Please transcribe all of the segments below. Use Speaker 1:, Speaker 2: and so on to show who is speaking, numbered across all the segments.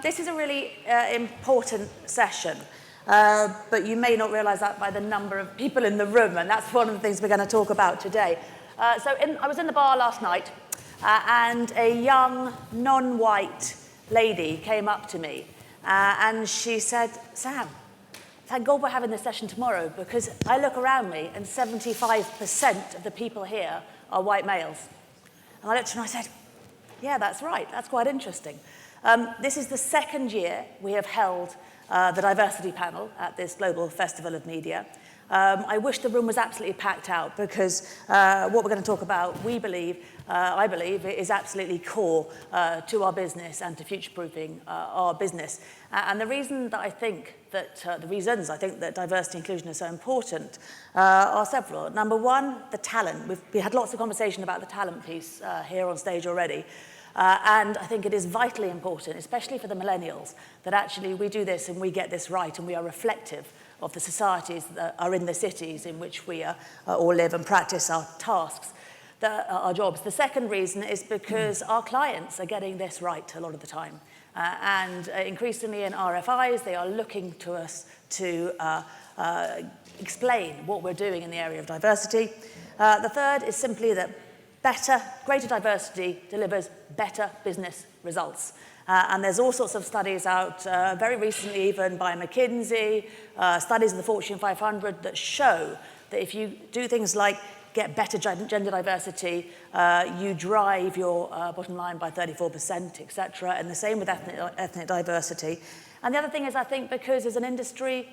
Speaker 1: This is a really important session, but you may not realise that by the number of people in the room, and that's one of the things we're going to talk about today. I was in the bar last night, and a young, non-white lady came up to me, and she said, "Sam, thank God we're having this session tomorrow, because I look around me and 75% of the people here are white males." And I looked at her and I said, "Yeah, that's right. That's quite interesting." This is the second year we have held the diversity panel at this Global Festival of Media. I wish the room was absolutely packed out, because what we're going to talk about, I believe, is absolutely core to our business and to future-proofing our business. And the reasons I think that diversity and inclusion are so important are several. Number one, the talent. We had lots of conversation about the talent piece here on stage already. And I think it is vitally important, especially for the millennials, that actually we do this and we get this right, and we are reflective of the societies that are in the cities in which we all live and practice our tasks, our jobs. The second reason is because our clients are getting this right a lot of the time. And increasingly in RFIs, they are looking to us to explain what we're doing in the area of diversity. The third is simply that greater diversity delivers better business results. And there's all sorts of studies out, very recently even by McKinsey, studies of the Fortune 500 that show that if you do things like get better gender diversity, you drive your bottom line by 34%, etc. And the same with ethnic diversity. And the other thing is, I think, because as an industry,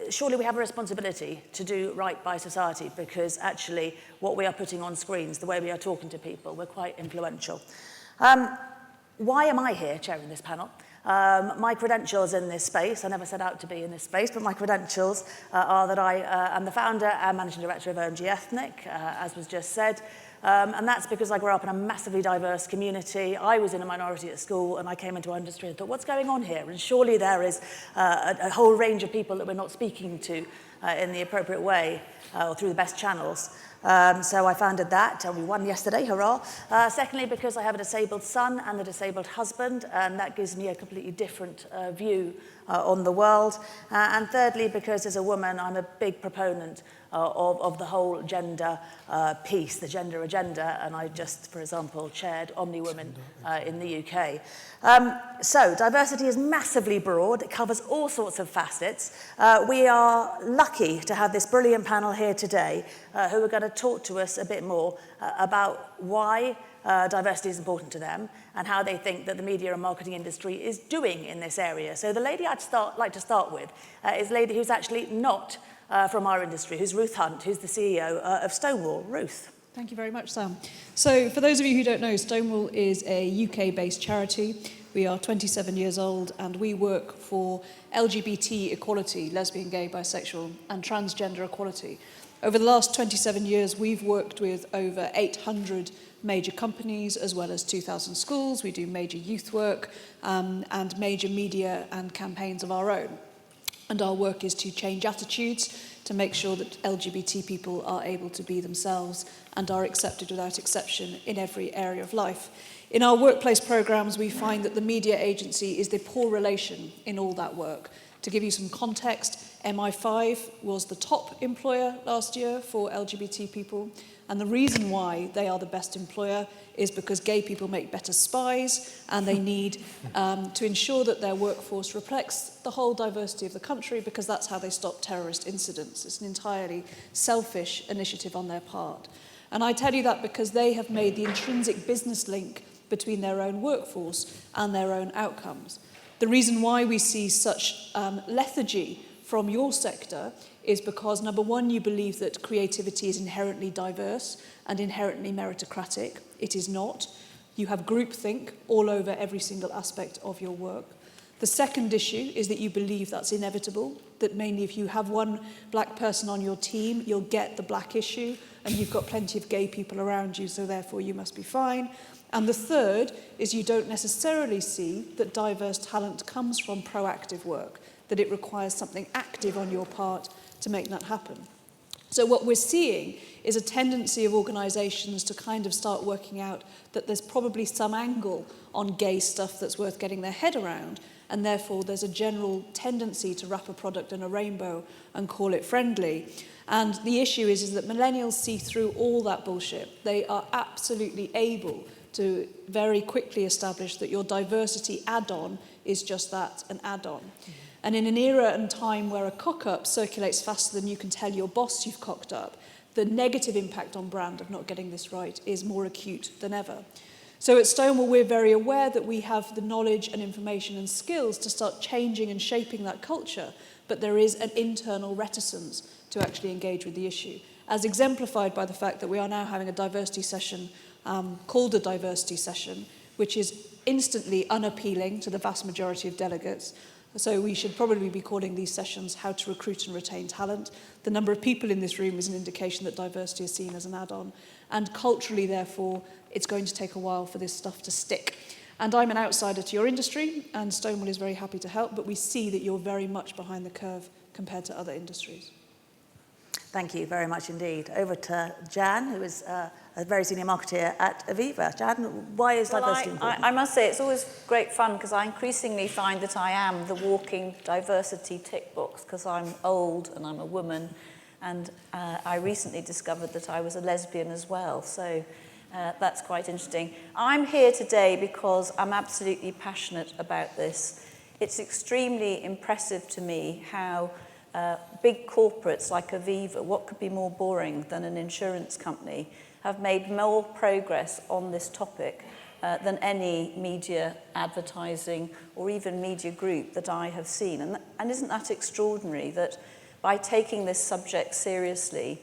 Speaker 1: surely we have a responsibility to do right by society, because actually what we are putting on screens, the way we are talking to people, we're quite influential. Why am I here chairing this panel? My credentials in this space, I never set out to be in this space, but my credentials are that I am the founder and managing director of OMG Ethnic, as was just said. And that's because I grew up in a massively diverse community. I was in a minority at school, and I came into our industry and thought, what's going on here? And surely there is a whole range of people that we're not speaking to in the appropriate way or through the best channels. So I founded that, and we won yesterday, hurrah. Secondly, because I have a disabled son and a disabled husband, and that gives me a completely different view on the world. And thirdly, because as a woman, I'm a big proponent of the whole gender piece, the gender agenda, and I just, for example, chaired Omniwomen in the UK. So diversity is massively broad. It covers all sorts of facets. We are lucky to have this brilliant panel here today who are going to talk to us a bit more about why diversity is important to them and how they think that the media and marketing industry is doing in this area. So the lady I'd like to start with is a lady who's actually not from our industry, who's Ruth Hunt, who's the CEO of Stonewall. Ruth.
Speaker 2: Thank you very much, Sam. So for those of you who don't know, Stonewall is a UK-based charity. We are 27 years old, and we work for LGBT equality, lesbian, gay, bisexual, and transgender equality. Over the last 27 years, we've worked with over 800 major companies, as well as 2,000 schools. We do major youth work and major media and campaigns of our own. And our work is to change attitudes, to make sure that LGBT people are able to be themselves and are accepted without exception in every area of life. In our workplace programs, we find that the media agency is the poor relation in all that work. To give you some context, MI5 was the top employer last year for LGBT people. And the reason why they are the best employer is because gay people make better spies, and they need to ensure that their workforce reflects the whole diversity of the country, because that's how they stop terrorist incidents. It's an entirely selfish initiative on their part. And I tell you that because they have made the intrinsic business link between their own workforce and their own outcomes. The reason why we see such lethargy from your sector is because, number one, you believe that creativity is inherently diverse and inherently meritocratic. It is not. You have groupthink all over every single aspect of your work. The second issue is that you believe that's inevitable, that mainly if you have one black person on your team, you'll get the black issue, and you've got plenty of gay people around you, so therefore you must be fine. And the third is you don't necessarily see that diverse talent comes from proactive work, that it requires something active on your part to make that happen. So what we're seeing is a tendency of organisations to kind of start working out that there's probably some angle on gay stuff that's worth getting their head around, and therefore there's a general tendency to wrap a product in a rainbow and call it friendly. And the issue is that millennials see through all that bullshit. They are absolutely able to very quickly establish that your diversity add-on is just that, an add-on. And in an era and time where a cock-up circulates faster than you can tell your boss you've cocked up, the negative impact on brand of not getting this right is more acute than ever. So at Stonewall, we're very aware that we have the knowledge and information and skills to start changing and shaping that culture, but there is an internal reticence to actually engage with the issue, as exemplified by the fact that we are now having a diversity session called a diversity session, which is instantly unappealing to the vast majority of delegates. So we should probably be calling these sessions how to recruit and retain talent. The number of people in this room is an indication that diversity is seen as an add-on. And culturally, therefore, it's going to take a while for this stuff to stick. And I'm an outsider to your industry, and Stonewall is very happy to help, but we see that you're very much behind the curve compared to other industries.
Speaker 1: Thank you very much indeed. Over to Jan, who is a very senior marketer at Aviva. Jan, why is diversity important?
Speaker 3: I must say it's always great fun because I increasingly find that I am the walking diversity tick box because I'm old and I'm a woman, and I recently discovered that I was a lesbian as well, so that's quite interesting. I'm here today because I'm absolutely passionate about this. It's extremely impressive to me how big corporates like Aviva, what could be more boring than an insurance company, have made more progress on this topic than any media advertising or even media group that I have seen. And isn't that extraordinary that by taking this subject seriously,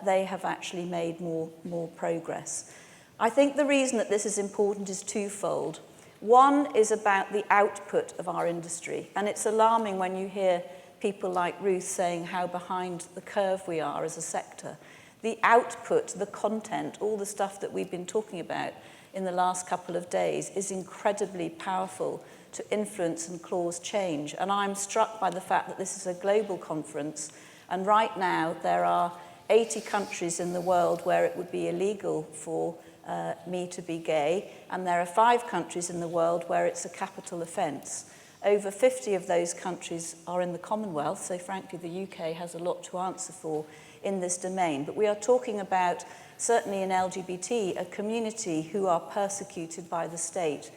Speaker 3: they have actually made more progress? I think the reason that this is important is twofold. One is about the output of our industry, and it's alarming when you hear people like Ruth saying how behind the curve we are as a sector. The output, the content, all the stuff that we've been talking about in the last couple of days is incredibly powerful to influence and cause change. And I'm struck by the fact that this is a global conference, and right now there are 80 countries in the world where it would be illegal for me to be gay, and there are 5 countries in the world where it's a capital offence. Over 50 of those countries are in the Commonwealth, so frankly the UK has a lot to answer for in this domain. But we are talking about, certainly in LGBT, a community who are persecuted by the state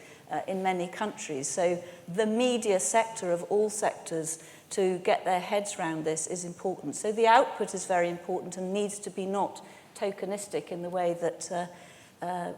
Speaker 3: in many countries. So the media sector of all sectors to get their heads around this is important. So the output is very important and needs to be not tokenistic in the way that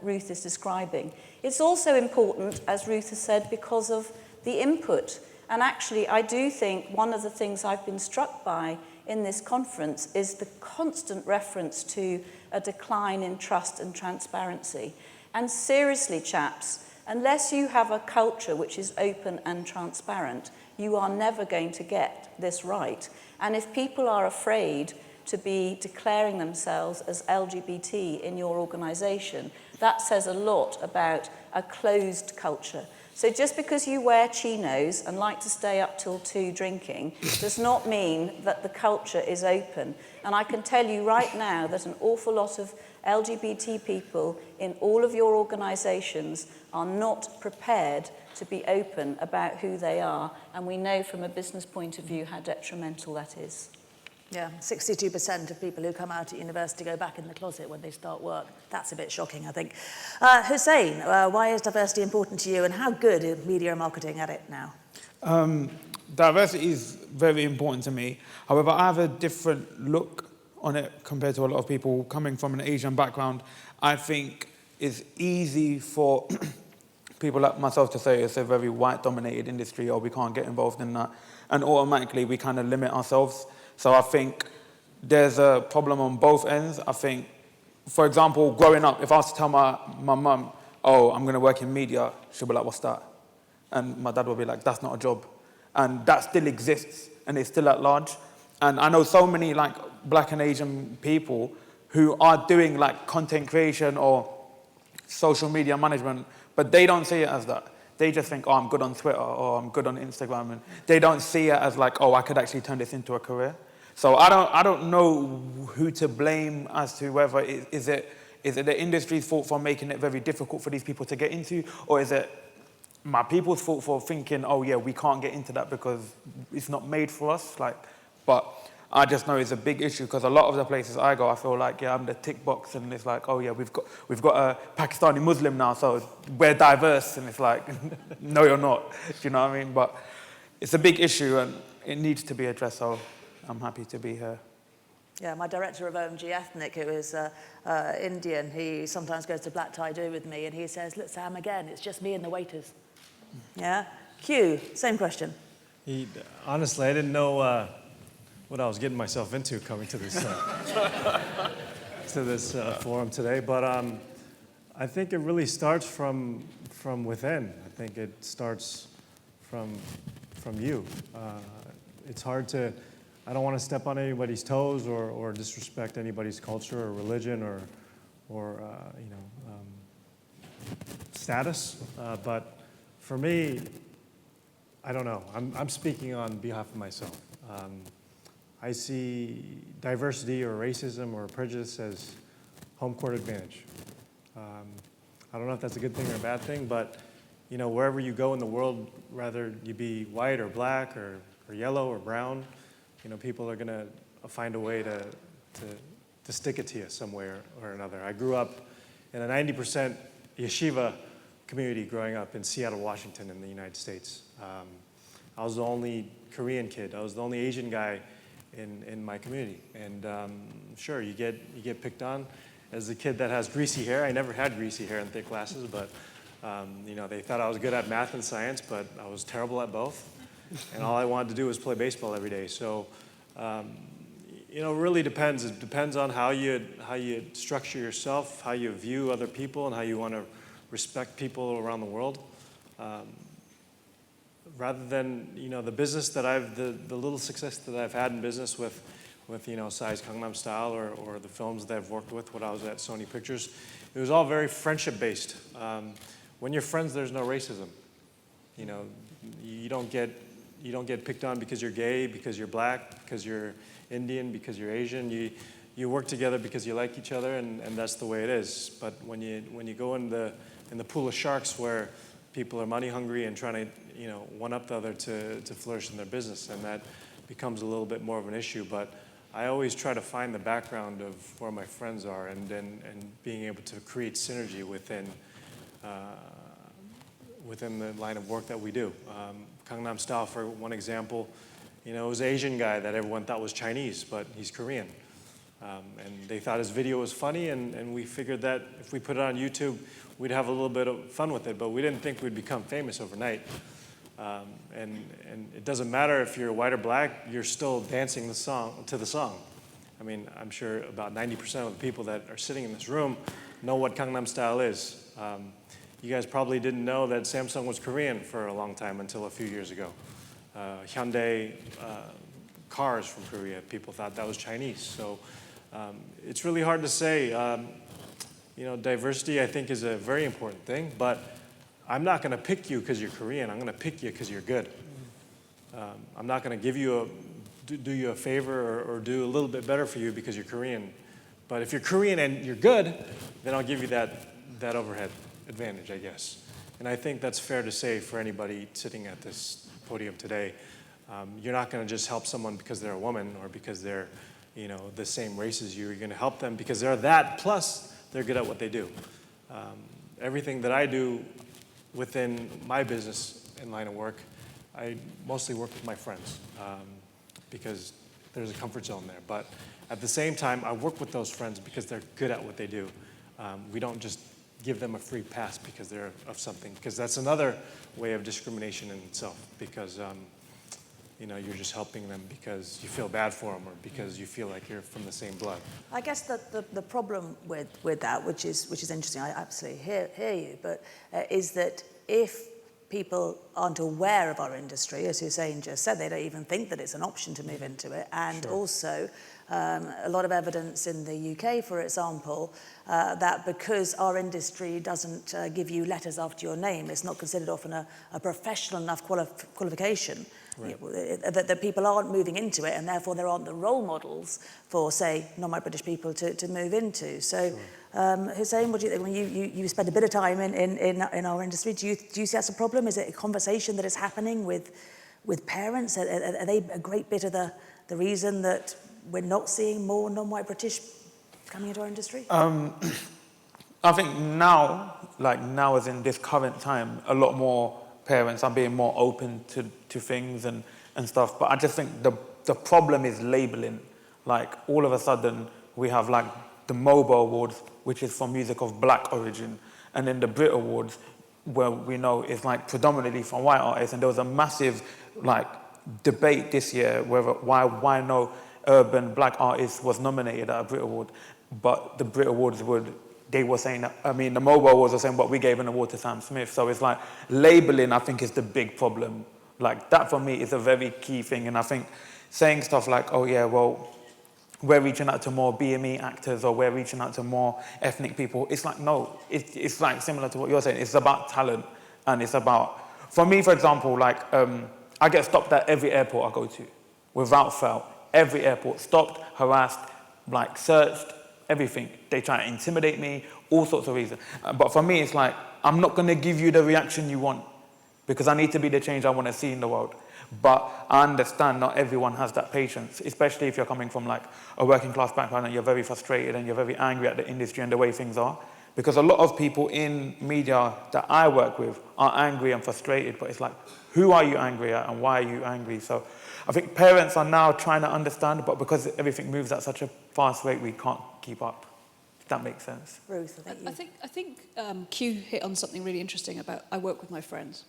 Speaker 3: Ruth is describing. It's also important, as Ruth has said, because of the input. And actually, I do think one of the things I've been struck by in this conference is the constant reference to a decline in trust and transparency. And seriously, chaps, unless you have a culture which is open and transparent, you are never going to get this right. And if people are afraid to be declaring themselves as LGBT in your organisation, that says a lot about a closed culture. So just because you wear chinos and like to stay up till 2 drinking does not mean that the culture is open. And I can tell you right now that an awful lot of LGBT people in all of your organisations are not prepared to be open about who they are. And we know from a business point of view how detrimental that is.
Speaker 1: Yeah, 62% of people who come out at university go back in the closet when they start work. That's a bit shocking, I think. Hussain, why is diversity important to you, and how good is media marketing at it now?
Speaker 4: Diversity is very important to me. However, I have a different look on it compared to a lot of people coming from an Asian background. I think it's easy for people like myself to say it's a very white-dominated industry, or we can't get involved in that, and automatically we kind of limit ourselves. So I think there's a problem on both ends. I think, for example, growing up, if I was to tell my mum, oh, I'm going to work in media, she'll be like, what's that? And my dad will be like, that's not a job. And that still exists, and it's still at large. And I know so many like Black and Asian people who are doing like content creation or social media management, but they don't see it as that. They just think, oh, I'm good on Twitter or I'm good on Instagram. And they don't see it as like, oh, I could actually turn this into a career. So I don't know who to blame as to whether is it the industry's fault for making it very difficult for these people to get into, or is it my people's fault for thinking, oh yeah, we can't get into that because it's not made for us? But I just know it's a big issue because a lot of the places I go, I feel like, yeah, I'm the tick box, and it's like, oh yeah, we've got a Pakistani Muslim now, so we're diverse, and it's like, no, you're not. Do you know what I mean? But it's a big issue and it needs to be addressed. So I'm happy to be here.
Speaker 1: Yeah, my director of OMG Ethnic, who is Indian, he sometimes goes to Black Tie Do with me, and he says, look, Sam, again, it's just me and the waiters. Yeah? Q, same question.
Speaker 5: Honestly, I didn't know what I was getting myself into coming to this forum today, but I think it really starts from within. I think it starts from you. It's hard to. I don't want to step on anybody's toes or disrespect anybody's culture or religion or status. But for me, I don't know. I'm speaking on behalf of myself. I see diversity or racism or prejudice as home court advantage. I don't know if that's a good thing or a bad thing, but wherever you go in the world, whether you be white or black or yellow or brown, people are going to find a way to stick it to you some way or another. I grew up in a 90% yeshiva community growing up in Seattle, Washington in the United States. I was the only Korean kid. I was the only Asian guy in my community. And sure, you get picked on. As a kid that has greasy hair, I never had greasy hair in thick glasses, but they thought I was good at math and science, but I was terrible at both. And all I wanted to do was play baseball every day. So, it really depends. It depends on how you structure yourself, how you view other people, and how you want to respect people around the world. Rather than the business that the little success that I've had in business with Sai's Gangnam Style or the films that I've worked with when I was at Sony Pictures, it was all very friendship based. When you're friends, there's no racism. You don't get picked on because you're gay, because you're black, because you're Indian, because you're Asian. You work together because you like each other, and that's the way it is. But when you go in the pool of sharks where people are money hungry and trying to one up the other to flourish in their business, and that becomes a little bit more of an issue. But I always try to find the background of where my friends are and being able to create synergy within the line of work that we do. Gangnam Style, for one example, it was an Asian guy that everyone thought was Chinese, but he's Korean. And they thought his video was funny, and we figured that if we put it on YouTube, we'd have a little bit of fun with it, but we didn't think we'd become famous overnight. And it doesn't matter if you're white or black, you're still dancing to the song. I mean, I'm sure about 90% of the people that are sitting in this room know what Gangnam Style is. You guys probably didn't know that Samsung was Korean for a long time until a few years ago. Hyundai cars from Korea, people thought that was Chinese. So it's really hard to say. Diversity, I think, is a very important thing, but I'm not going to pick you because you're Korean. I'm going to pick you because you're good. I'm not going to do you a favor or do a little bit better for you because you're Korean. But if you're Korean and you're good, then I'll give you that overhead advantage, I guess. And I think that's fair to say for anybody sitting at this podium today. You're not going to just help someone because they're a woman or because they're, the same race as you. You're going to help them because they're that, plus they're good at what they do. Everything that I do within my business and line of work, I mostly work with my friends because there's a comfort zone there. But at the same time, I work with those friends because they're good at what they do. We don't just give them a free pass because they're of something, because that's another way of discrimination in itself, because you're just helping them because you feel bad for them or because you feel like you're from the same blood.
Speaker 1: I guess the problem with that, which is interesting, I absolutely hear you, but is that if people aren't aware of our industry, as Hussain just said. They don't even think that it's an option to move into it. And also, a lot of evidence in the UK, for example, that because our industry doesn't give you letters after your name, it's not considered often a professional enough qualification, right, that people aren't moving into it, and therefore there aren't the role models for, say, non-white British people to move into. So, sure. Hussain, what do you think? When you spend a bit of time in our industry, do you see that's a problem? Is it a conversation that is happening with parents? Are they a great bit of the reason that we're not seeing more non-white British coming into our industry?
Speaker 4: I think now as in this current time, a lot more parents are being more open to things and stuff. But I just think the problem is labeling. Like, all of a sudden, we have like the MOBO Awards, which is for music of black origin, and then the Brit Awards, where we know is like predominantly from white artists. And there was a massive like debate this year why no urban black artist was nominated at a Brit Award, but the Brit Awards they were saying that, I mean, the MOBO Awards were saying, but we gave an award to Sam Smith. So it's like labeling, I think, is the big problem. Like, that for me is a very key thing. And I think saying stuff like, oh yeah, well, we're reaching out to more BME actors, or we're reaching out to more ethnic people. It's like, no, it's like similar to what you're saying. It's about talent, and it's about, for me, for example, like, I get stopped at every airport I go to, without fail. Every airport, stopped, harassed, like searched, everything. They try to intimidate me, all sorts of reasons. But for me, it's like, I'm not going to give you the reaction you want, because I need to be the change I want to see in the world. But I understand not everyone has that patience, especially if you're coming from like a working class background and you're very frustrated and you're very angry at the industry and the way things are. Because a lot of people in media that I work with are angry and frustrated, but it's like, who are you angry at and why are you angry? So I think parents are now trying to understand, but because everything moves at such a fast rate, we can't keep up. If that makes sense.
Speaker 1: Ruth,
Speaker 2: I think Q hit on something really interesting about I work with my friends.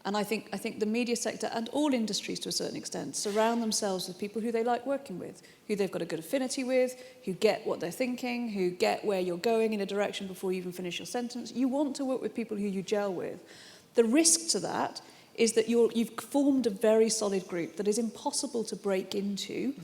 Speaker 2: And I think the media sector and all industries to a certain extent surround themselves with people who they like working with, who they've got a good affinity with, who get what they're thinking, who get where you're going in a direction before you even finish your sentence. You want to work with people who you gel with. The risk to that is that you've formed a very solid group that is impossible to break into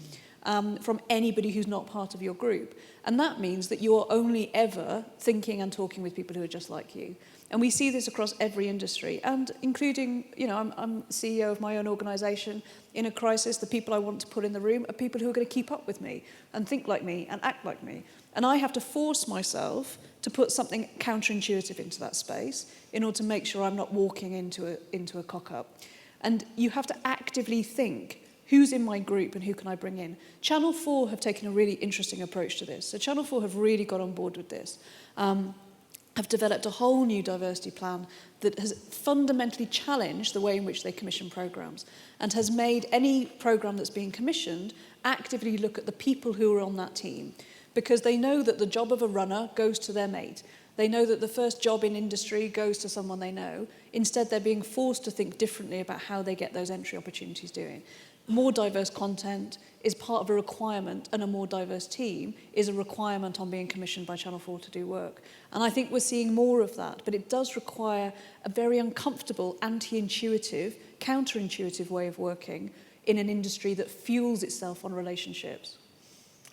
Speaker 2: from anybody who's not part of your group. And that means that you're only ever thinking and talking with people who are just like you. And we see this across every industry, and including, I'm CEO of my own organisation. In a crisis, the people I want to put in the room are people who are going to keep up with me and think like me and act like me. And I have to force myself to put something counterintuitive into that space in order to make sure I'm not walking into a cock-up. And you have to actively think, who's in my group and who can I bring in? Channel 4 have taken a really interesting approach to this. So Channel 4 have really got on board with this. Have developed a whole new diversity plan that has fundamentally challenged the way in which they commission programmes, and has made any programme that's being commissioned actively look at the people who are on that team, because they know that the job of a runner goes to their mate. They know that the first job in industry goes to someone they know. Instead, they're being forced to think differently about how they get those entry opportunities doing. More diverse content is part of a requirement, and a more diverse team is a requirement on being commissioned by Channel 4 to do work. And I think we're seeing more of that, but it does require a very uncomfortable, anti-intuitive, counterintuitive way of working in an industry that fuels itself on relationships.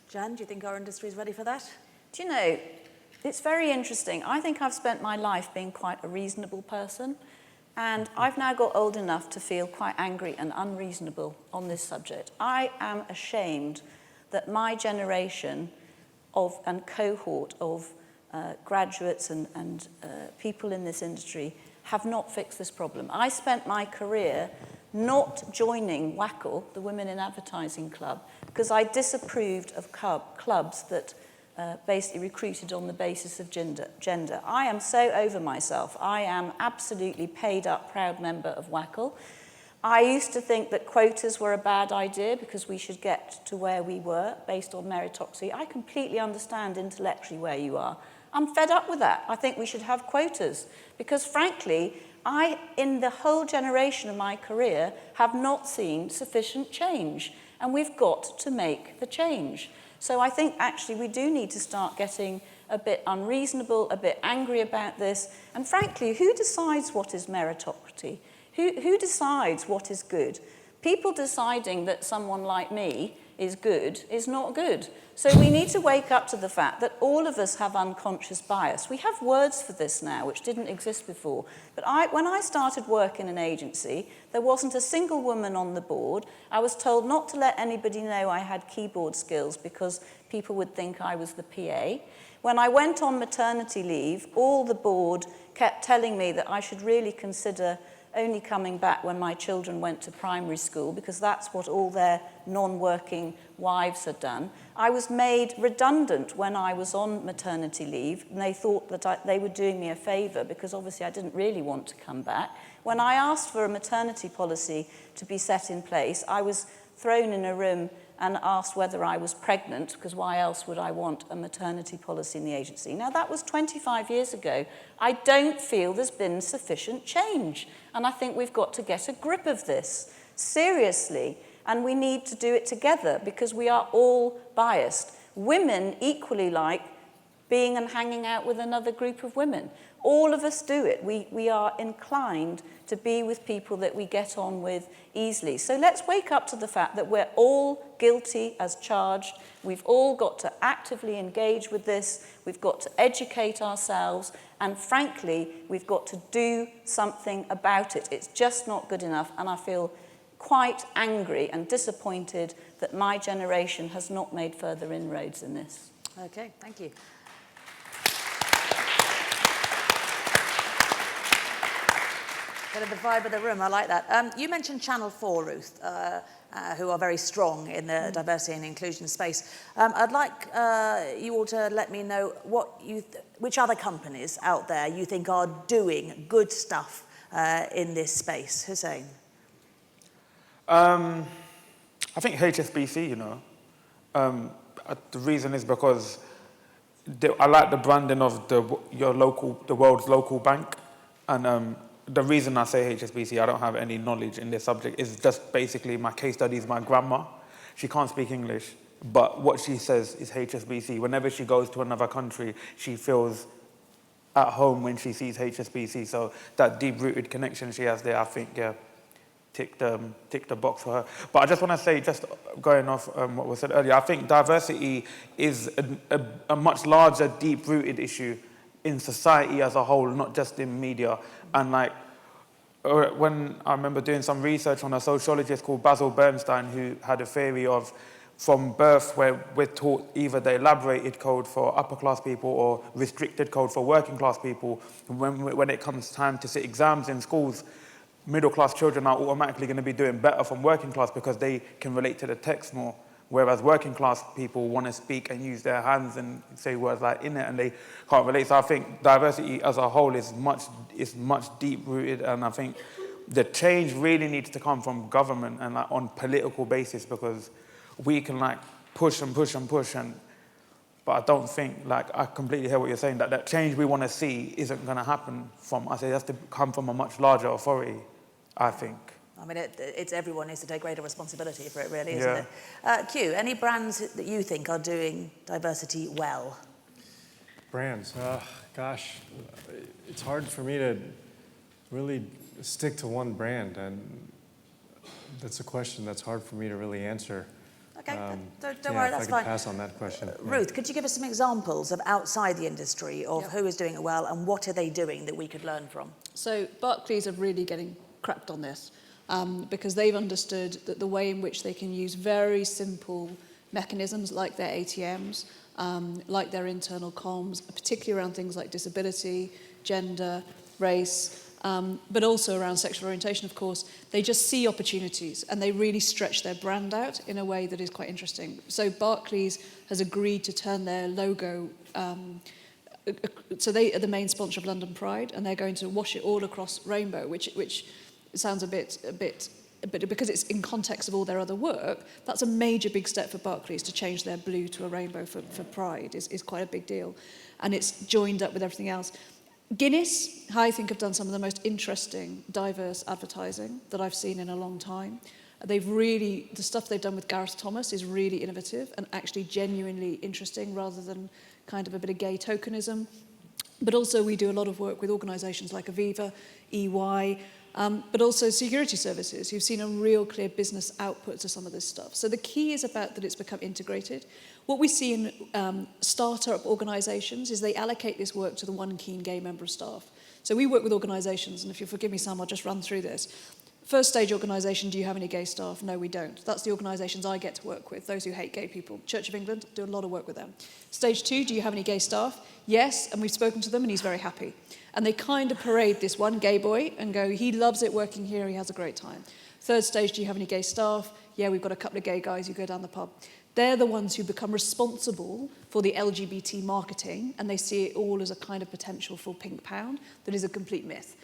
Speaker 1: Jan, do you think our industry is ready for that?
Speaker 3: Do you know, it's very interesting. I think I've spent my life being quite a reasonable person. And I've now got old enough to feel quite angry and unreasonable on this subject. I am ashamed that my generation and cohort of graduates and people in this industry have not fixed this problem. I spent my career not joining WACL, the Women in Advertising Club, because I disapproved of clubs that basically recruited on the basis of gender. I am so over myself. I am absolutely paid up, proud member of WACL. I used to think that quotas were a bad idea because we should get to where we were based on meritocracy. I completely understand intellectually where you are. I'm fed up with that. I think we should have quotas because, frankly, I, in the whole generation of my career, have not seen sufficient change, and we've got to make the change. So I think actually we do need to start getting a bit unreasonable, a bit angry about this. And frankly, who decides what is meritocracy? Who decides what is good? People deciding that someone like me is good is not good. So we need to wake up to the fact that all of us have unconscious bias. We have words for this now, which didn't exist before. But when I started work in an agency, there wasn't a single woman on the board. I was told not to let anybody know I had keyboard skills because people would think I was the PA. When I went on maternity leave, all the board kept telling me that I should really consider only coming back when my children went to primary school because that's what all their non-working wives had done. I was made redundant when I was on maternity leave, and they thought that they were doing me a favour because obviously I didn't really want to come back. When I asked for a maternity policy to be set in place, I was thrown in a room and asked whether I was pregnant, because why else would I want a maternity policy in the agency? Now, that was 25 years ago. I don't feel there's been sufficient change, and I think we've got to get a grip of this, seriously, and we need to do it together, because we are all biased. Women equally like being and hanging out with another group of women. All of us do it. We are inclined to be with people that we get on with easily. So let's wake up to the fact that we're all guilty as charged. We've all got to actively engage with this. We've got to educate ourselves. And frankly, we've got to do something about it. It's just not good enough. And I feel quite angry and disappointed that my generation has not made further inroads in this.
Speaker 1: Okay, thank you. Bit of the vibe of the room, I like that. You mentioned Channel 4, Ruth, who are very strong in the diversity and inclusion space. I'd like you all to let me know which other companies out there you think are doing good stuff in this space. Hussain?
Speaker 4: I think HSBC, you know. The reason is because I like the branding of the world's local bank, and the reason I say HSBC, I don't have any knowledge in this subject, is just basically my case study is my grandma. She can't speak English, but what she says is HSBC. Whenever she goes to another country, she feels at home when she sees HSBC. So that deep-rooted connection she has there, I think, yeah, tick the box for her. But I just want to say, just going off what was said earlier, I think diversity is a much larger, deep-rooted issue in society as a whole, not just in media. And like, when I remember doing some research on a sociologist called Basil Bernstein, who had a theory of from birth where we're taught either the elaborated code for upper class people or restricted code for working class people. When it comes time to sit exams in schools, middle class children are automatically going to be doing better from working class because they can relate to the text more. Whereas working class people want to speak and use their hands and say words like in it, and they can't relate. So I think diversity as a whole is much deep rooted, and I think the change really needs to come from government and like on political basis, because we can like push and push and push, but I don't think, like, I completely hear what you're saying, that change we want to see isn't going to happen from us. It has to come from a much larger authority, I think.
Speaker 1: I mean, it's everyone needs to take greater responsibility for it, really, isn't it? Q, any brands that you think are doing diversity well?
Speaker 5: Brands, gosh, it's hard for me to really stick to one brand, and that's a question that's hard for me to really answer.
Speaker 1: Okay, don't worry, that's
Speaker 5: if I
Speaker 1: fine.
Speaker 5: could pass on that question.
Speaker 1: Ruth, could you give us some examples of outside the industry of who is doing it well and what are they doing that we could learn from?
Speaker 2: So Barclays are really getting cracked on this. Because they've understood that the way in which they can use very simple mechanisms like their ATMs, like their internal comms, particularly around things like disability, gender, race, but also around sexual orientation, of course, they just see opportunities and they really stretch their brand out in a way that is quite interesting. So Barclays has agreed to turn their logo, so they are the main sponsor of London Pride, and they're going to wash it all across rainbow, which sounds a bit, because it's in context of all their other work, that's a major big step for Barclays to change their blue to a rainbow for Pride is quite a big deal. And it's joined up with everything else. Guinness, I think, have done some of the most interesting, diverse advertising that I've seen in a long time. The stuff they've done with Gareth Thomas is really innovative and actually genuinely interesting rather than kind of a bit of gay tokenism. But also we do a lot of work with organisations like Aviva, EY, but also security services who've seen a real clear business output to some of this stuff. So the key is about that it's become integrated. What we see in startup organisations is they allocate this work to the one keen gay member of staff. So we work with organisations, and if you'll forgive me, Sam, I'll just run through this. First stage organisation, do you have any gay staff? No, we don't. That's the organisations I get to work with, those who hate gay people. Church of England, do a lot of work with them. Stage 2, do you have any gay staff? Yes, and we've spoken to them and he's very happy. And they kind of parade this one gay boy and go, he loves it working here, he has a great time. Third stage, do you have any gay staff? Yeah, we've got a couple of gay guys who go down the pub. They're the ones who become responsible for the LGBT marketing, and they see it all as a kind of potential for pink pound that is a complete myth.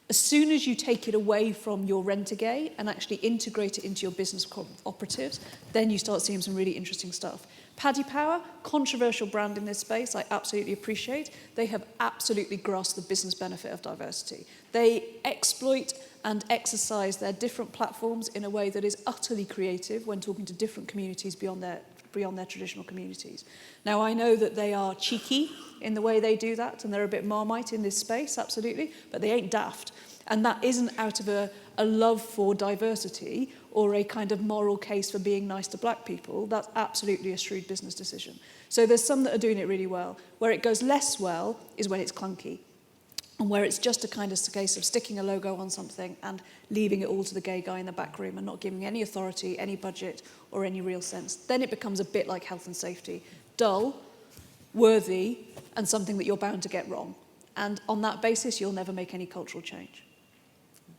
Speaker 2: As soon as you take it away from your rent-a-gay and actually integrate it into your business operatives, then you start seeing some really interesting stuff. Paddy Power, controversial brand in this space, I absolutely appreciate. They have absolutely grasped the business benefit of diversity. They exploit and exercise their different platforms in a way that is utterly creative when talking to different communities beyond their traditional communities. Now, I know that they are cheeky in the way they do that, and they're a bit Marmite in this space, absolutely, but they ain't daft. And that isn't out of a love for diversity or a kind of moral case for being nice to black people. That's absolutely a shrewd business decision. So there's some that are doing it really well. Where it goes less well is when it's clunky, and where it's just a kind of case of sticking a logo on something and leaving it all to the gay guy in the back room and not giving any authority, any budget, or any real sense. Then it becomes a bit like health and safety. Dull, worthy, and something that you're bound to get wrong. And on that basis, you'll never make any cultural change.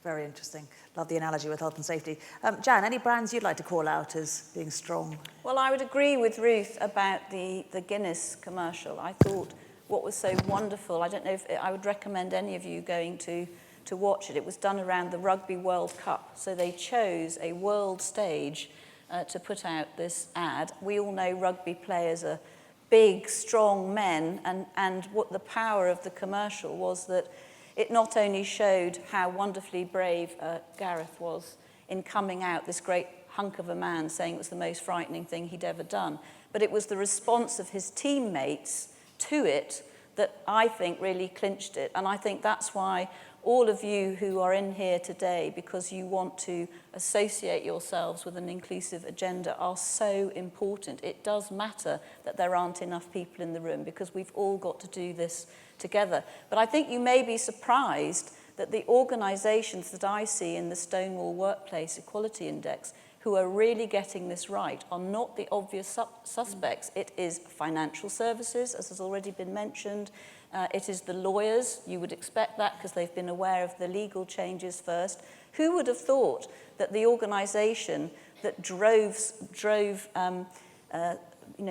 Speaker 1: Very interesting. Love the analogy with health and safety. Jan, any brands you'd like to call out as being strong?
Speaker 3: Well, I would agree with Ruth about the Guinness commercial. I thought what was so wonderful, I don't know if I would recommend any of you going to watch it. It was done around the Rugby World Cup. So they chose a world stage to put out this ad. We all know rugby players are big, strong men, and what the power of the commercial was that it not only showed how wonderfully brave Gareth was in coming out, this great hunk of a man, saying it was the most frightening thing he'd ever done, but it was the response of his teammates to it that I think really clinched it. And I think that's why all of you who are in here today, because you want to associate yourselves with an inclusive agenda, are so important. It does matter that there aren't enough people in the room, because we've all got to do this together. But I think you may be surprised that the organisations that I see in the Stonewall Workplace Equality Index who are really getting this right are not the obvious suspects. It is financial services, as has already been mentioned. It is the lawyers. You would expect that because they've been aware of the legal changes first. Who would have thought that the organisation that drove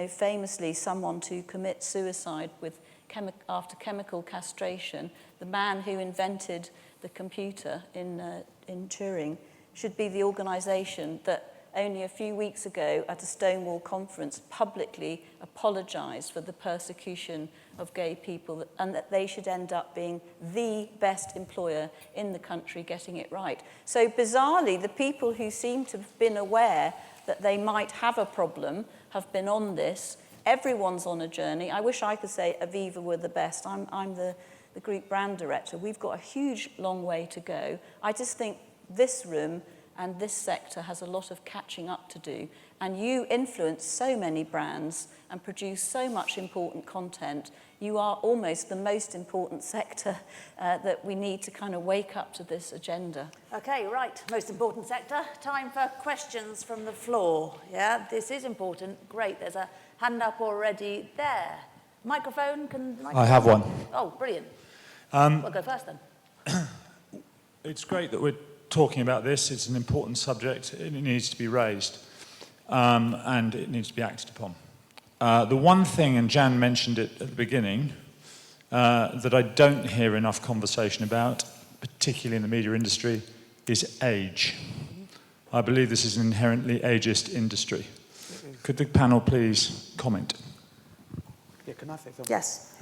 Speaker 3: famously someone to commit suicide after chemical castration, the man who invented the computer in Turing, should be the organisation that only a few weeks ago at a Stonewall conference publicly apologised for the persecution of gay people, and that they should end up being the best employer in the country getting it right. So bizarrely, the people who seem to have been aware that they might have a problem have been on this. Everyone's on a journey. I wish I could say Aviva were the best. I'm the group brand director. We've got a huge long way to go. I just think this room and this sector has a lot of catching up to do. And you influence so many brands and produce so much important content. You are almost the most important sector that we need to kind of wake up to this agenda.
Speaker 1: Okay, right, most important sector. Time for questions from the floor. Yeah, this is important. Great, there's a hand up already there. Microphone,
Speaker 6: I have one.
Speaker 1: Oh, brilliant. We'll go first then.
Speaker 6: It's great that we're talking about this. It's an important subject. It needs to be raised, and it needs to be acted upon. The one thing, and Jan mentioned it at the beginning, that I don't hear enough conversation about, particularly in the media industry, is age. I believe this is an inherently ageist industry. Could the panel please comment?
Speaker 4: Yeah, can I say something?
Speaker 1: Yes.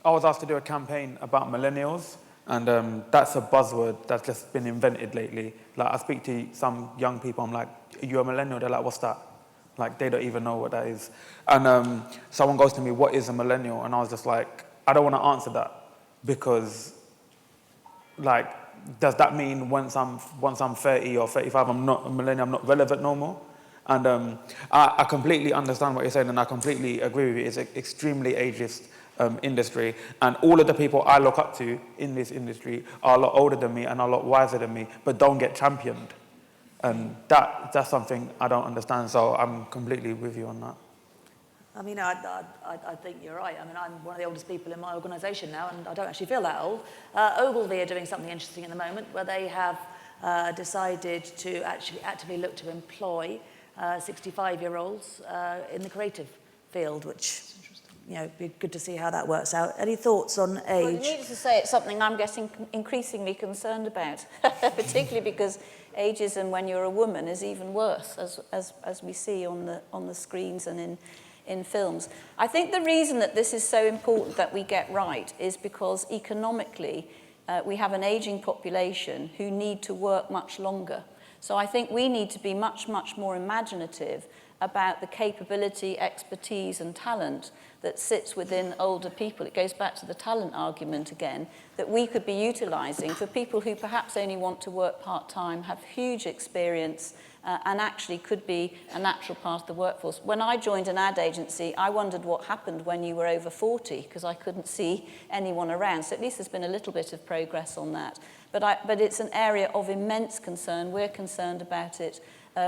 Speaker 4: I was asked to do a campaign about millennials, and that's a buzzword that's just been invented lately. Like, I speak to some young people, I'm like, are you a millennial? They're like, what's that? Like, they don't even know what that is. And someone goes to me, what is a millennial? And I was just like, I don't want to answer that, because, like, does that mean once I'm 30 or 35, I'm not a millennial, I'm not relevant no more? And I completely understand what you're saying, and I completely agree with you. It's an extremely ageist industry, and all of the people I look up to in this industry are a lot older than me and a lot wiser than me, but don't get championed. And that's something I don't understand, so I'm completely with you on that.
Speaker 1: I mean, I think you're right. I mean, I'm one of the oldest people in my organisation now, and I don't actually feel that old. Ogilvy are doing something interesting at the moment, where they have decided to actually actively look to employ 65-year-olds in the creative field, which, you know, be good to see how that works out. Any thoughts on age?
Speaker 3: Well, needless to say, it's something I'm getting increasingly concerned about, particularly because ageism when you're a woman is even worse, as we see on the screens and in films. I think the reason that this is so important that we get right is because economically we have an aging population who need to work much longer. So I think we need to be much, much more imaginative about the capability, expertise and talent that sits within older people. It goes back to the talent argument again, that we could be utilising for people who perhaps only want to work part-time, have huge experience, and actually could be a natural part of the workforce. When I joined an ad agency, I wondered what happened when you were over 40, because I couldn't see anyone around. So at least there's been a little bit of progress on that. But it's an area of immense concern. We're concerned about it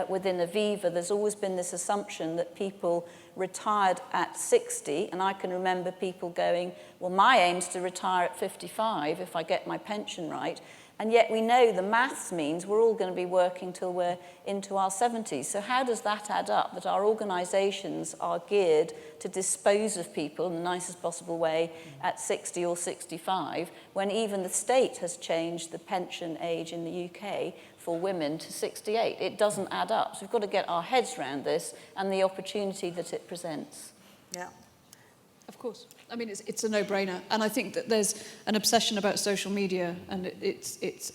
Speaker 3: within Aviva. There's always been this assumption that people retired at 60, and I can remember people going, well, my aim's to retire at 55 if I get my pension right. And yet we know the maths means we're all going to be working till we're into our 70s. So how does that add up, that our organisations are geared to dispose of people in the nicest possible way at 60 or 65, when even the state has changed the pension age in the UK for women to 68? It doesn't add up. So we've got to get our heads around this and the opportunity that it presents.
Speaker 1: Yeah.
Speaker 2: Of course. I mean, it's a no-brainer. And I think that there's an obsession about social media, and it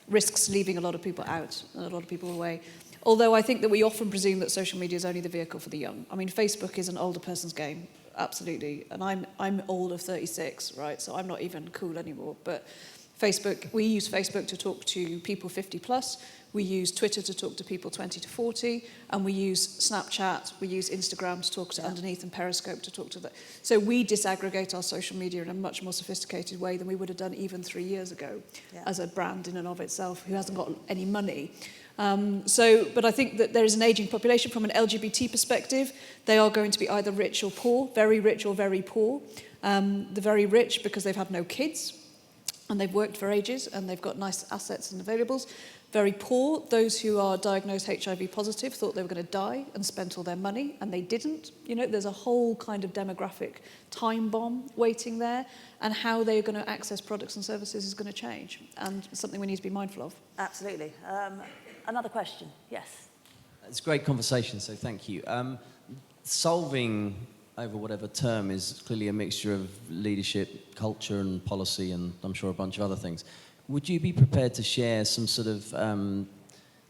Speaker 2: risks leaving a lot of people out, a lot of people away. Although I think that we often presume that social media is only the vehicle for the young. I mean, Facebook is an older person's game, absolutely. And I'm old of 36, right? So I'm not even cool anymore. But Facebook, we use Facebook to talk to people 50 plus. We use Twitter to talk to people 20 to 40, and we use Snapchat, we use Instagram to talk to underneath, and Periscope to talk to that. So we disaggregate our social media in a much more sophisticated way than we would have done even 3 years ago as a brand in and of itself who hasn't got any money. But I think that there is an ageing population from an LGBT perspective. They are going to be either rich or poor, very rich or very poor. The very rich because they've had no kids, and they've worked for ages, and they've got nice assets and availables. Very poor, those who are diagnosed HIV positive thought they were going to die and spent all their money, and they didn't. You know, there's a whole kind of demographic time bomb waiting there, and how they're going to access products and services is going to change, and something we need to be mindful of.
Speaker 1: Absolutely. Another question, yes.
Speaker 7: It's a great conversation, so thank you. Solving over whatever term is clearly a mixture of leadership, culture and policy, and I'm sure a bunch of other things. Would you be prepared to share some sort of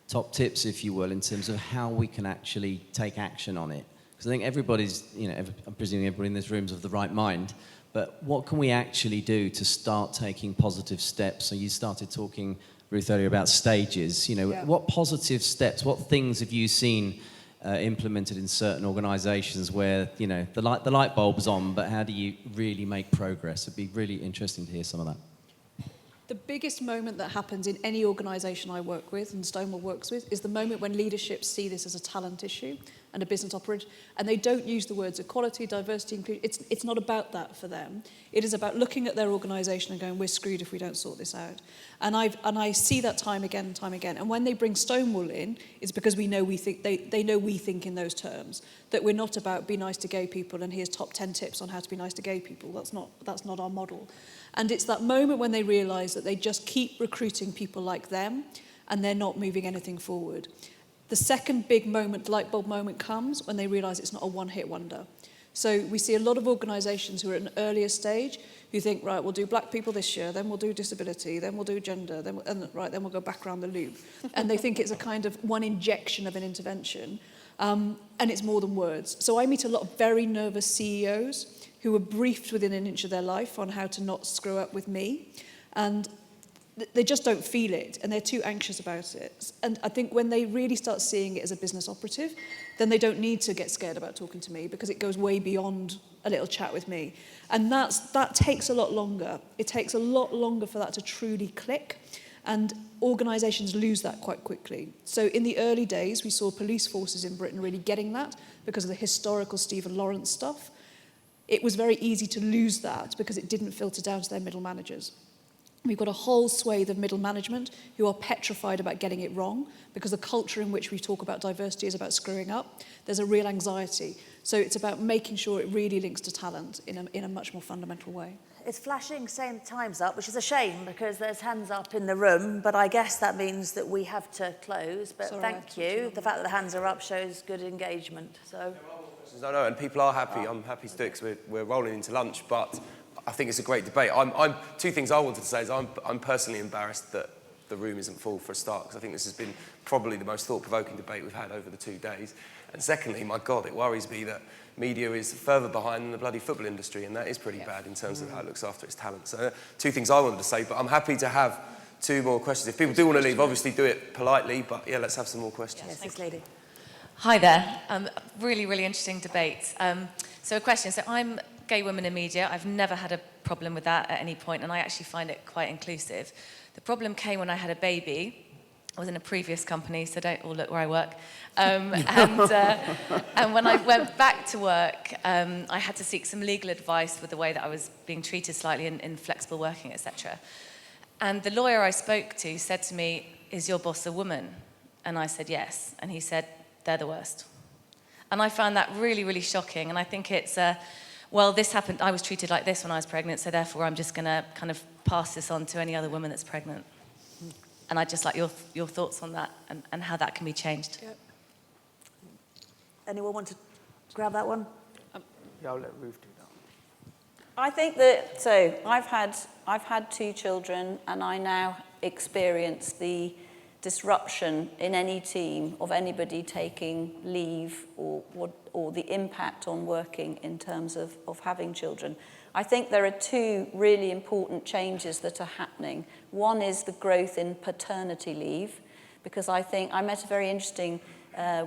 Speaker 7: top tips, if you will, in terms of how we can actually take action on it? Because I think everybody's, I'm presuming everybody in this room is of the right mind, but what can we actually do to start taking positive steps? So you started talking, Ruth, earlier about stages. What positive steps, what things have you seen implemented in certain organisations where, the light bulb's on, but how do you really make progress? It'd be really interesting to hear some of that.
Speaker 2: The biggest moment that happens in any organisation I work with, and Stonewall works with, is the moment when leadership see this as a talent issue and a business operation, and they don't use the words equality, diversity, inclusion. It's not about that for them. It is about looking at their organisation and going, we're screwed if we don't sort this out. And I see that time again and time again. And when they bring Stonewall in, it's because we know they know we think in those terms, that we're not about be nice to gay people and here's top 10 tips on how to be nice to gay people. That's not our model. And it's that moment when they realise that they just keep recruiting people like them and they're not moving anything forward. The second big moment, light bulb moment, comes when they realise it's not a one-hit wonder. So we see a lot of organisations who are at an earlier stage who think, right, we'll do black people this year, then we'll do disability, then we'll do gender, then we'll go back around the loop. And they think it's a kind of one injection of an intervention. And it's more than words. So I meet a lot of very nervous CEOs who were briefed within an inch of their life on how to not screw up with me. And they just don't feel it, and they're too anxious about it. And I think when they really start seeing it as a business operative, then they don't need to get scared about talking to me, because it goes way beyond a little chat with me. And that takes a lot longer. It takes a lot longer for that to truly click, and organisations lose that quite quickly. So in the early days, we saw police forces in Britain really getting that because of the historical Stephen Lawrence stuff. It was very easy to lose that because it didn't filter down to their middle managers. We've got a whole swathe of middle management who are petrified about getting it wrong, because the culture in which we talk about diversity is about screwing up. There's a real anxiety. So it's about making sure it really links to talent in a much more fundamental way.
Speaker 1: It's flashing saying time's up, which is a shame because there's hands up in the room, but I guess that means that we have to close. But
Speaker 2: Sorry,
Speaker 1: thank you. The fact that the hands are up shows good engagement. So.
Speaker 8: No, and people are happy. I'm happy to do it because we're rolling into lunch, but I think it's a great debate. Two things I wanted to say is I'm personally embarrassed that the room isn't full for a start, because I think this has been probably the most thought-provoking debate we've had over the 2 days. And secondly, my God, it worries me that media is further behind than the bloody football industry, and that is pretty bad in terms of how it looks after its talent. So two things I wanted to say, but I'm happy to have 2 more questions. If people do want to leave, obviously do it politely, but yeah, let's have some more questions.
Speaker 1: Yes, this lady.
Speaker 9: Hi there. Really, really interesting debate. So a question. So I'm a gay woman in media. I've never had a problem with that at any point, and I actually find it quite inclusive. The problem came when I had a baby. I was in a previous company, so don't all look where I work. And when I went back to work, I had to seek some legal advice with the way that I was being treated slightly in flexible working, etc. And the lawyer I spoke to said to me, "Is your boss a woman?" And I said, "Yes." And he said, "They're the worst." And I found that really, really shocking. And I think it's, well, this happened, I was treated like this when I was pregnant, so therefore I'm just going to kind of pass this on to any other woman that's pregnant. And I'd just like your thoughts on that and how that can be changed.
Speaker 1: Yep. Anyone want to grab that one?
Speaker 4: Yeah, I'll let Ruth do that.
Speaker 3: I think that, so I've had 2 children, and I now experience the disruption in any team of anybody taking leave or the impact on working in terms of having children. I think there are 2 really important changes that are happening. One is the growth in paternity leave, because I met a very interesting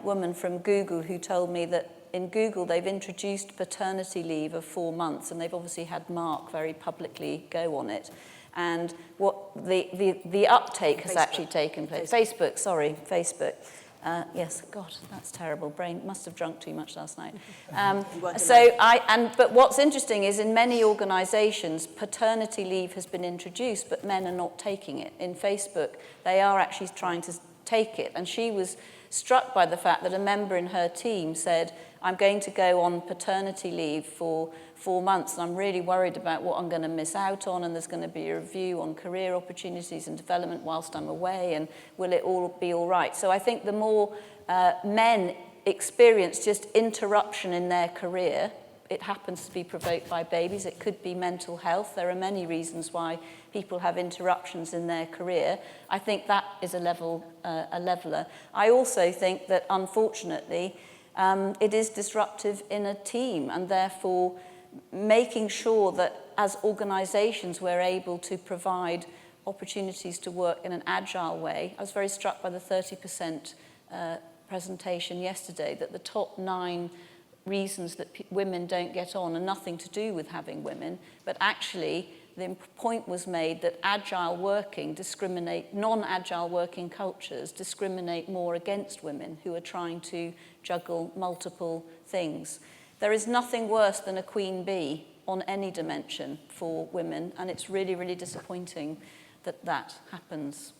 Speaker 3: woman from Google who told me that in Google they've introduced paternity leave of 4 months, and they've obviously had Mark very publicly go on it. And what the uptake has actually taken place. Facebook. Yes, God, that's terrible. Brain must have drunk too much last night. But what's interesting is in many organisations, paternity leave has been introduced, but men are not taking it. In Facebook, they are actually trying to take it. And she was struck by the fact that a member in her team said, "I'm going to go on paternity leave for 4 months, and I'm really worried about what I'm going to miss out on, and there's going to be a review on career opportunities and development whilst I'm away, and will it all be all right?" So I think the more men experience just interruption in their career, it happens to be provoked by babies, it could be mental health, there are many reasons why people have interruptions in their career. I think that is a leveller. I also think that, unfortunately, it is disruptive in a team, and therefore making sure that as organisations we're able to provide opportunities to work in an agile way. I was very struck by the 30% presentation yesterday, that the top 9 reasons that women don't get on are nothing to do with having women, but actually the point was made that agile working non-agile working cultures discriminate more against women who are trying to juggle multiple things. There is nothing worse than a queen bee on any dimension for women, and it's really, really disappointing that that happens.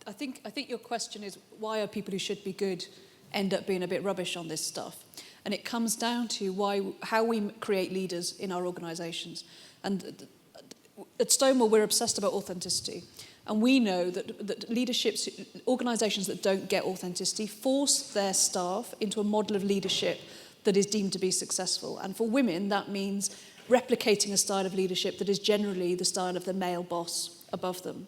Speaker 2: I think your question is, why are people who should be good end up being a bit rubbish on this stuff? And it comes down to how we create leaders in our organisations. And at Stonewall, we're obsessed about authenticity. And we know that leaderships, organisations that don't get authenticity, force their staff into a model of leadership that is deemed to be successful. And for women, that means replicating a style of leadership that is generally the style of the male boss above them.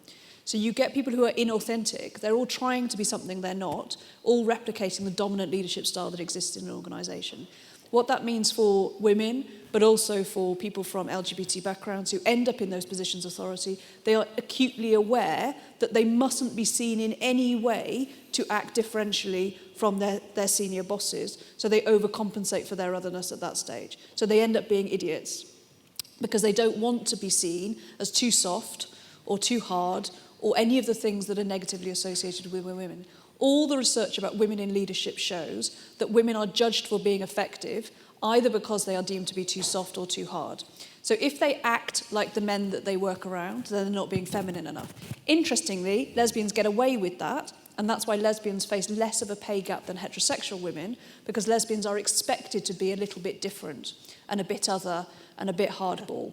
Speaker 2: So you get people who are inauthentic. They're all trying to be something they're not, all replicating the dominant leadership style that exists in an organisation. What that means for women, but also for people from LGBT backgrounds who end up in those positions of authority, they are acutely aware that they mustn't be seen in any way to act differentially from their senior bosses, so they overcompensate for their otherness at that stage. So they end up being idiots because they don't want to be seen as too soft or too hard or any of the things that are negatively associated with women. All the research about women in leadership shows that women are judged for being effective either because they are deemed to be too soft or too hard. So if they act like the men that they work around, then they're not being feminine enough. Interestingly, lesbians get away with that, and that's why lesbians face less of a pay gap than heterosexual women, because lesbians are expected to be a little bit different and a bit other and a bit hardball.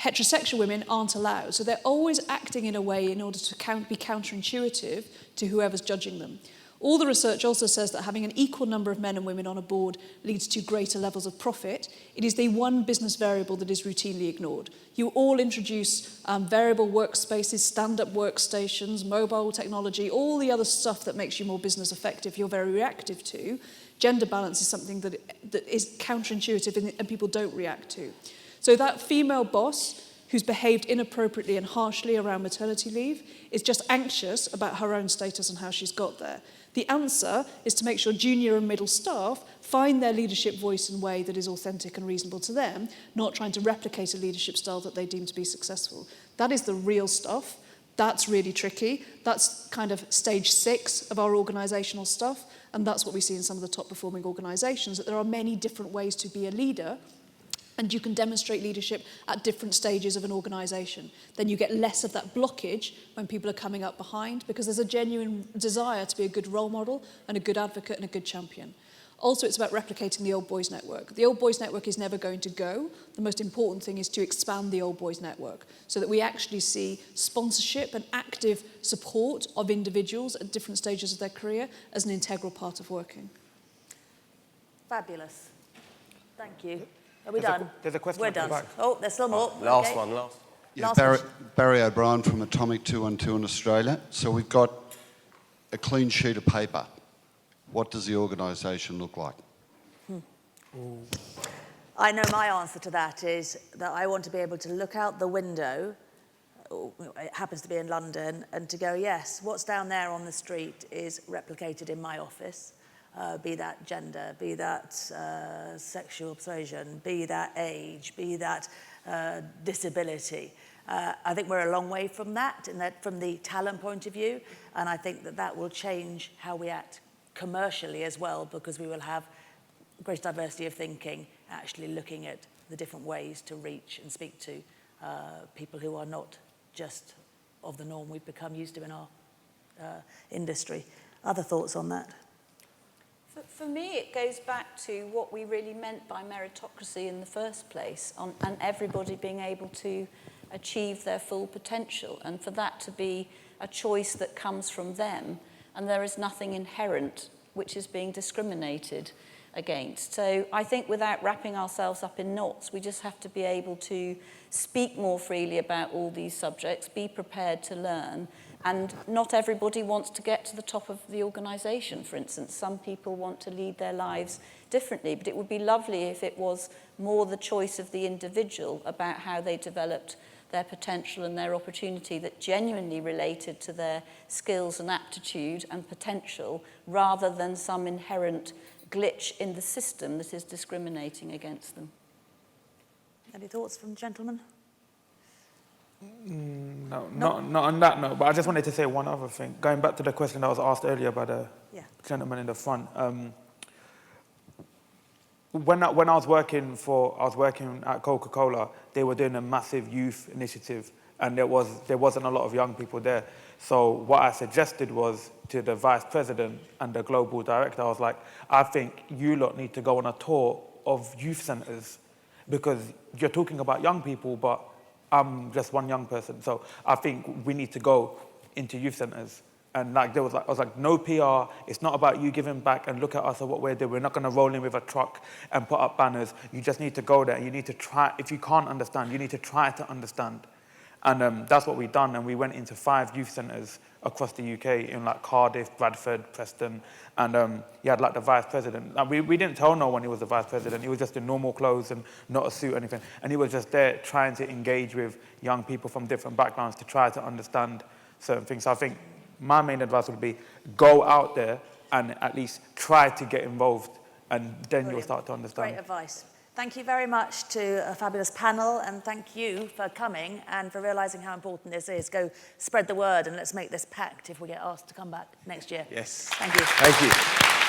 Speaker 2: Heterosexual women aren't allowed, so they're always acting in a way in order to be counterintuitive to whoever's judging them. All the research also says that having an equal number of men and women on a board leads to greater levels of profit. It is the one business variable that is routinely ignored. You all introduce variable workspaces, stand-up workstations, mobile technology, all the other stuff that makes you more business effective you're very reactive to. Gender balance is something that is counterintuitive and people don't react to. So that female boss who's behaved inappropriately and harshly around maternity leave is just anxious about her own status and how she's got there. The answer is to make sure junior and middle staff find their leadership voice in a way that is authentic and reasonable to them, not trying to replicate a leadership style that they deem to be successful. That is the real stuff. That's really tricky. That's kind of stage 6 of our organisational stuff, and that's what we see in some of the top performing organisations, that there are many different ways to be a leader, and you can demonstrate leadership at different stages of an organisation. Then you get less of that blockage when people are coming up behind, because there's a genuine desire to be a good role model and a good advocate and a good champion. Also, it's about replicating the Old Boys Network. The Old Boys Network is never going to go. The most important thing is to expand the Old Boys Network so that we actually see sponsorship and active support of individuals at different stages of their career as an integral part of working.
Speaker 1: Fabulous. Thank you. Are we done?
Speaker 4: There's a question
Speaker 1: We're
Speaker 4: at the
Speaker 1: done.
Speaker 4: back.
Speaker 1: Oh, there's still more.
Speaker 8: Last
Speaker 1: Okay.
Speaker 8: one, last.
Speaker 10: Yeah,
Speaker 1: Last question.
Speaker 10: Barry O'Brien from Atomic 212 in Australia. So we've got a clean sheet of paper. What does the organisation look like?
Speaker 1: I know my answer to that is that I want to be able to look out the window, it happens to be in London, and to go, yes, what's down there on the street is replicated in my office. Be that gender, be that sexual persuasion, be that age, be that disability. I think we're a long way from that, from the talent point of view, and I think that will change how we act commercially as well, because we will have great diversity of thinking, actually looking at the different ways to reach and speak to people who are not just of the norm we've become used to in our industry. Other thoughts on that?
Speaker 3: For me, it goes back to what we really meant by meritocracy in the first place, and everybody being able to achieve their full potential, and for that to be a choice that comes from them, and there is nothing inherent which is being discriminated against. So I think without wrapping ourselves up in knots, we just have to be able to speak more freely about all these subjects, be prepared to learn. And not everybody wants to get to the top of the organisation, for instance. Some people want to lead their lives differently, but it would be lovely if it was more the choice of the individual about how they developed their potential and their opportunity that genuinely related to their skills and aptitude and potential, rather than some inherent glitch in the system that is discriminating against them.
Speaker 1: Any thoughts from the gentleman?
Speaker 4: No, not on that note, but I just wanted to say one other thing. Going back to the question that was asked earlier by the gentleman in the front. When I was working at Coca-Cola, they were doing a massive youth initiative, and there wasn't a lot of young people there. So what I suggested was to the vice president and the global director, I was like, I think you lot need to go on a tour of youth centres, because you're talking about young people, but I'm just one young person. So I think we need to go into youth centres. And I was like, no PR, it's not about you giving back, and look at us and what we're doing. We're not going to roll in with a truck and put up banners. You just need to go there. You need to try. If you can't understand, you need to try to understand. And that's what we've done. And we went into 5 youth centres across the UK in like Cardiff, Bradford, Preston. And he had like the vice president. And we didn't tell no one he was the vice president. He was just in normal clothes and not a suit or anything. And he was just there trying to engage with young people from different backgrounds to try to understand certain things. So I think my main advice would be go out there and at least try to get involved, and then you'll start to understand.
Speaker 1: Great advice. Thank you very much to a fabulous panel, and thank you for coming and for realising how important this is. Go spread the word, and let's make this pact if we get asked to come back next year.
Speaker 8: Yes.
Speaker 1: Thank you.
Speaker 8: Thank you.